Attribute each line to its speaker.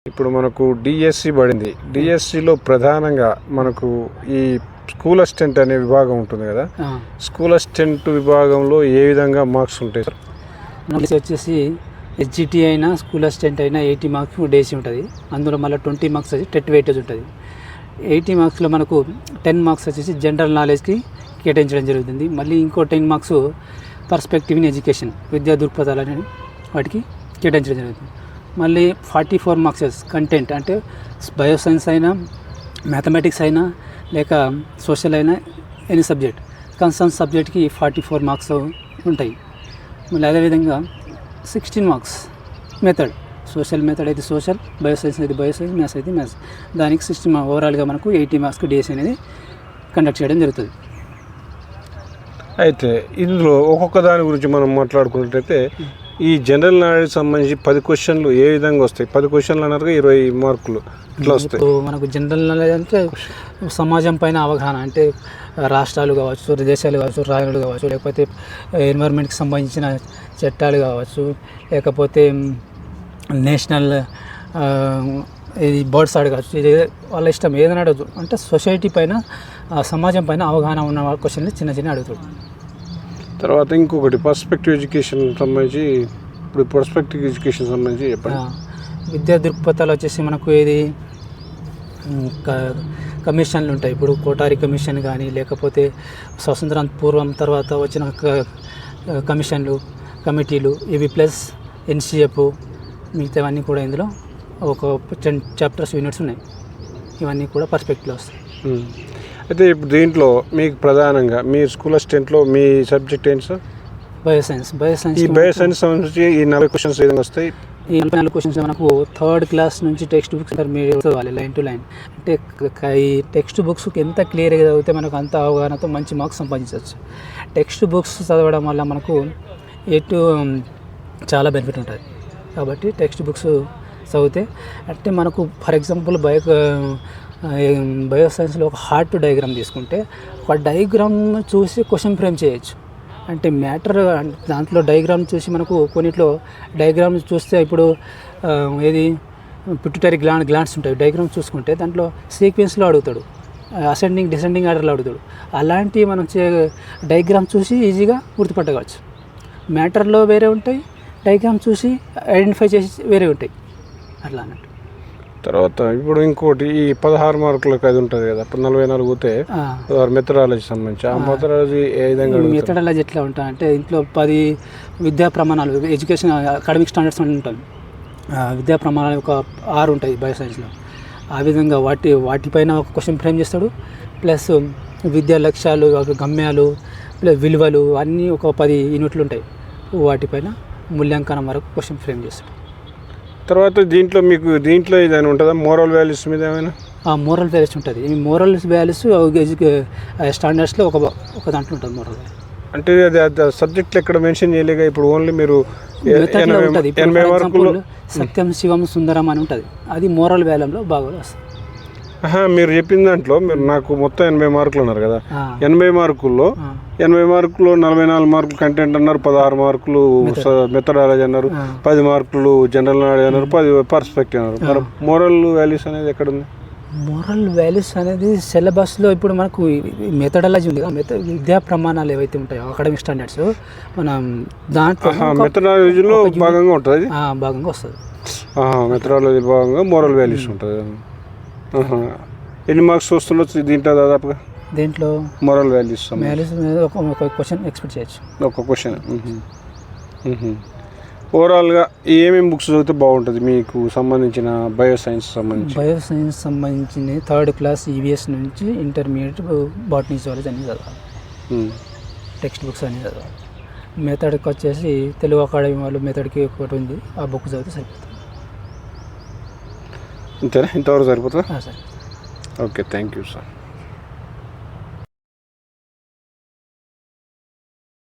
Speaker 1: ఇప్పుడు మనకు డిఎస్సి పడింది. డిఎస్సిలో ప్రధానంగా మనకు ఈ స్కూల్ అసిస్టెంట్ అనే విభాగం ఉంటుంది కదా. స్కూల్ అసిస్టెంట్ విభాగంలో ఏ విధంగా మార్క్స్ ఉంటాయి సార్?
Speaker 2: మనకి వచ్చేసి హెచ్జిటి అయినా స్కూల్ అసిస్టెంట్ అయినా 80 మార్క్స్ డేసీ ఉంటుంది. అందులో మళ్ళీ 20 మార్క్స్ వచ్చి టెట్ వెయిటేజ్ ఉంటుంది. 80 మార్క్స్లో మనకు 10 మార్క్స్ వచ్చేసి జనరల్ నాలెడ్జ్కి కేటాయించడం జరుగుతుంది. మళ్ళీ ఇంకో 10 మార్క్స్ పర్స్పెక్టివ్ ఇన్ ఎడ్యుకేషన్, విద్యా దృక్పథాలని వాటికి కేటాయించడం జరుగుతుంది. మళ్ళీ 44 మార్క్స్ కంటెంట్, అంటే బయోసైన్స్ అయినా మ్యాథమెటిక్స్ అయినా లేక సోషల్ అయినా ఎనీ సబ్జెక్ట్, కన్సర్న్ సబ్జెక్ట్కి 44 మార్క్స్ ఉంటాయి. మళ్ళీ అదేవిధంగా 16 మార్క్స్ మెథడ్, సోషల్ మెథడ్ అయితే సోషల్, బయోసైన్స్ అయితే బయోసైన్స్, మ్యాథ్స్ అయితే మ్యాథ్స్, దానికి 16 ఓవరాల్గా మనకు 80 మార్క్స్కి డిఎస్సి అనేది కండక్ట్ చేయడం జరుగుతుంది.
Speaker 1: అయితే ఇందులో ఒక్కొక్క దాని గురించి మనం మాట్లాడుకున్నట్టయితే ఈ జనరల్ నాలెడ్జ్ సంబంధించి 10 క్వశ్చన్లు ఏ విధంగా వస్తాయి? 10 క్వశ్చన్లు అన్నారు, 20 మార్కులు ఇట్లా వస్తాయి.
Speaker 2: మనకు జనరల్ నాలెడ్జ్ అంటే సమాజం పైన అవగాహన, అంటే రాష్ట్రాలు కావచ్చు, దేశాలు కావచ్చు, రాష్ట్రాలు కావచ్చు, లేకపోతే ఎన్విరాన్మెంట్కి సంబంధించిన చట్టాలు కావచ్చు, లేకపోతే నేషనల్ ఇది బర్డ్స్ అడగచ్చు, ఇది వాళ్ళ ఇష్టం ఏదైనా అడగదు. అంటే సొసైటీ పైన సమాజం పైన అవగాహన ఉన్న క్వశ్చన్లు చిన్న చిన్న అడుగుతాడు.
Speaker 1: తర్వాత ఇంకొకటి పర్స్పెక్టివ్ ఎడ్యుకేషన్ సంబంధించి, ఇప్పుడు పర్స్పెక్టివ్ ఎడ్యుకేషన్ సంబంధించి చెప్పండి.
Speaker 2: విద్యా దృక్పథాలు వచ్చేసి మనకు ఏది కమిషన్లు ఉంటాయి. ఇప్పుడు కోటారి కమిషన్ కానీ, లేకపోతే స్వతంత్రం పూర్వం తర్వాత వచ్చిన కమిషన్లు, కమిటీలు, ఇవి ప్లస్ ఎన్సిఎఫ్, మిగతావన్నీ కూడా ఇందులో ఒక 10 చాప్టర్స్ యూనిట్స్ ఉన్నాయి. ఇవన్నీ కూడా పర్స్పెక్టివ్లో వస్తాయి.
Speaker 1: అయితే ఇప్పుడు దీంట్లో మీకు ప్రధానంగా మీ స్కూల్ అసిస్టెంట్లో మీ సబ్జెక్ట్ ఏంటి సార్?
Speaker 2: బయోసైన్స్.
Speaker 1: ఈ బయోసైన్స్ సంబంధించి ఈ 40 క్వశ్చన్స్ ఏ విధంగా వస్తాయి?
Speaker 2: ఈ 44 క్వశ్చన్స్ మనకు 3rd క్లాస్ నుంచి టెక్స్ట్ బుక్స్ మీరు చదవాలి లైన్ టు లైన్. అంటే ఈ టెక్స్ట్ బుక్స్కి ఎంత క్లియర్గా చదివితే మనకు అంత అవగాహనతో మంచి మార్క్స్ సంపాదించవచ్చు. టెక్స్ట్ బుక్స్ చదవడం వల్ల మనకు చాలా బెనిఫిట్ ఉంటుంది. కాబట్టి టెక్స్ట్ బుక్స్ చదివితే, అంటే మనకు ఫర్ ఎగ్జాంపుల్ బయోసైన్స్లో ఒక హార్ట్ డయాగ్రామ్ తీసుకుంటే ఒక డయాగ్రామ్ చూసి క్వశ్చన్ ఫ్రేమ్ చేయొచ్చు. అంటే మ్యాటర్ దాంట్లో డయాగ్రామ్ చూసి మనకు కొన్నిట్లో డయాగ్రామ్ చూస్తే ఇప్పుడు ఏది పిట్యూటరీ గ్లాండ్స్ ఉంటాయి. డయాగ్రామ్ చూసుకుంటే దాంట్లో సీక్వెన్స్లో అడుగుతాడు, అసెండింగ్ డిసెండింగ్ ఆర్డర్లో అడుగుతాడు. అలాంటివి మనం డయాగ్రామ్ చూసి ఈజీగా గుర్తుపట్టవచ్చు. మ్యాటర్లో వేరే ఉంటాయి, డయాగ్రామ్ చూసి ఐడెంటిఫై చేసి వేరే ఉంటాయి, అట్లా అన్నట్టు.
Speaker 1: తర్వాత ఇప్పుడు ఇంకోటి ఈ 16 మార్కులకు అది ఉంటుంది కదా, 44 పోతే 16 మెథడాలజీ సంబంధించి, ఆ మెథడాలజీ ఏ విధంగా?
Speaker 2: మెథడాలజీ ఎట్లా ఉంటాయి అంటే ఇంట్లో 10 విద్యా ప్రమాణాలు, ఎడ్యుకేషన్ అకాడమిక్ స్టాండర్డ్స్ ఉంటాయి. విద్యా ప్రమాణాలు ఒక 6 ఉంటాయి బయోసైన్స్లో. ఆ విధంగా వాటిపైన ఒక క్వశ్చన్ ఫ్రేమ్ చేస్తాడు. ప్లస్ విద్యా లక్ష్యాలు, గమ్యాలు, ప్లస్ విలువలు అన్నీ ఒక 10 యూనిట్లు ఉంటాయి. వాటిపైన మూల్యాంకనం వరకు క్వశ్చన్ ఫ్రేమ్ చేస్తాడు.
Speaker 1: తర్వాత దీంట్లో ఏదైనా ఉంటుందా మోరల్ వాల్యూస్ మీద ఏమైనా?
Speaker 2: మోరల్ వాల్యూస్ ఉంటుంది. ఈ మోరల్ వాల్యూస్ స్టాండర్డ్స్లో ఒక దాంట్లో ఉంటుంది మోరల్ వాల్యూ.
Speaker 1: అంటే అది సబ్జెక్ట్లో ఎక్కడ మెన్షన్ చేయలేక, ఇప్పుడు ఓన్లీ మీరు 80 మార్కులు
Speaker 2: సత్యం శివం సుందరం అని ఉంటుంది, అది మోరల్ వాల్యూలో బాగా వస్తుంది.
Speaker 1: మీరు చెప్పిన దాంట్లో మీరు నాకు మొత్తం 80 మార్కులు అన్నారు కదా. 80 మార్కుల్లో 44 మార్కులు కంటెంట్ అన్నారు, 16 మార్కులు మెథడాలజీ అన్నారు, 10 మార్కులు జనరల్ నాలెడ్జ్ అన్నారు, 10 పర్స్పెక్టివ్ అన్నారు. మరి మోరల్ వాల్యూస్ అనేది ఎక్కడ ఉంది?
Speaker 2: మోరల్ వాల్యూస్ అనేది సిలబస్లో ఇప్పుడు మనకు మెథడాలజీ ఉంది కదా, విద్యా ప్రమాణాలు ఏవైతే ఉంటాయో అకాడమిక్ స్టాండర్డ్స్, మనం దాంట్లో
Speaker 1: మెథడాలజీలో భాగంగా ఉంటుంది,
Speaker 2: భాగంగా వస్తుంది.
Speaker 1: మెథడాలజీ భాగంగా మోరల్ వాల్యూస్ ఉంటుంది. ఎన్ని మార్క్స్ వస్తుండొచ్చు దీంట్లో దాదాపుగా?
Speaker 2: దీంట్లో
Speaker 1: మోరల్ వాల్యూస్
Speaker 2: ఒక క్వశ్చన్ ఎక్స్పెక్ట్ చేయొచ్చు,
Speaker 1: ఒక క్వశ్చన్. ఓవరాల్గా ఏమేమి బుక్స్ చదివితే బాగుంటుంది మీకు సంబంధించిన బయోసైన్స్
Speaker 2: సంబంధించిన 3rd క్లాస్ ఈవీఎస్ నుంచి ఇంటర్మీడియట్ బాటనీ జువాలజీ అన్నీ చదవాలి. టెక్స్ట్ బుక్స్ అన్నీ చదవాలి. మెథడ్కి వచ్చేసి తెలుగు అకాడమీ వాళ్ళు మెథడ్కి ఒకటి ఉంది, ఆ బుక్ చదివితే సరిపోతుంది.
Speaker 1: అంతేనా? ఇంతవరకు సరిపోతుందా?
Speaker 2: సరే.
Speaker 1: Okay, thank you sir.